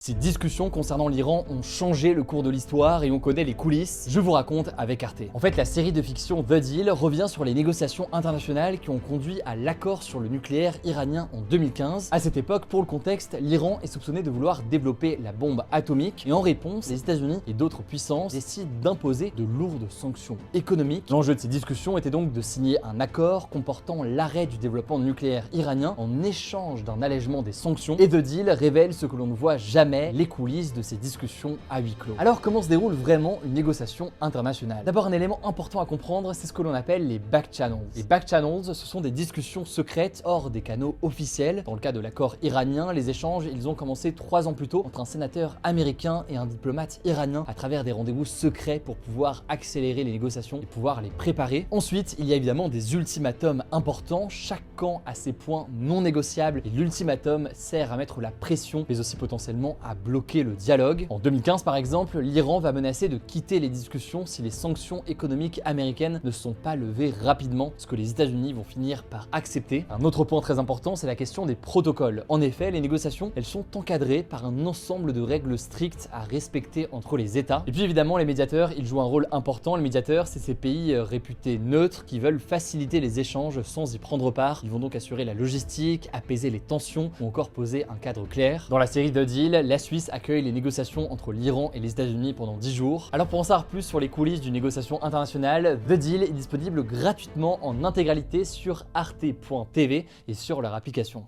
Ces discussions concernant l'Iran ont changé le cours de l'histoire et on connaît les coulisses, je vous raconte avec Arte. En fait, la série de fiction The Deal revient sur les négociations internationales qui ont conduit à l'accord sur le nucléaire iranien en 2015. À cette époque, pour le contexte, l'Iran est soupçonné de vouloir développer la bombe atomique et en réponse, les États-Unis et d'autres puissances décident d'imposer de lourdes sanctions économiques. L'enjeu de ces discussions était donc de signer un accord comportant l'arrêt du développement nucléaire iranien en échange d'un allègement des sanctions et The Deal révèle ce que l'on ne voit jamais, les coulisses de ces discussions à huis clos. Alors comment se déroule vraiment une négociation internationale? D'abord, un élément important à comprendre, c'est ce que l'on appelle les back channels. Les back channels, ce sont des discussions secrètes hors des canaux officiels. Dans le cas de l'accord iranien, les échanges, ils ont commencé 3 ans plus tôt entre un sénateur américain et un diplomate iranien à travers des rendez-vous secrets pour pouvoir accélérer les négociations et pouvoir les préparer. Ensuite, il y a évidemment des ultimatums importants. Chaque camp a ses points non négociables et l'ultimatum sert à mettre la pression, mais aussi potentiellement à bloquer le dialogue. En 2015 par exemple, l'Iran va menacer de quitter les discussions si les sanctions économiques américaines ne sont pas levées rapidement, ce que les États-Unis vont finir par accepter. Un autre point très important, c'est la question des protocoles. En effet, les négociations, elles sont encadrées par un ensemble de règles strictes à respecter entre les États. Et puis évidemment, les médiateurs, ils jouent un rôle important. Les médiateurs, c'est ces pays réputés neutres qui veulent faciliter les échanges sans y prendre part. Ils vont donc assurer la logistique, apaiser les tensions ou encore poser un cadre clair. Dans la série The Deal, la Suisse accueille les négociations entre l'Iran et les États-Unis pendant 10 jours. Alors pour en savoir plus sur les coulisses d'une négociation internationale, The Deal est disponible gratuitement en intégralité sur arte.tv et sur leur application.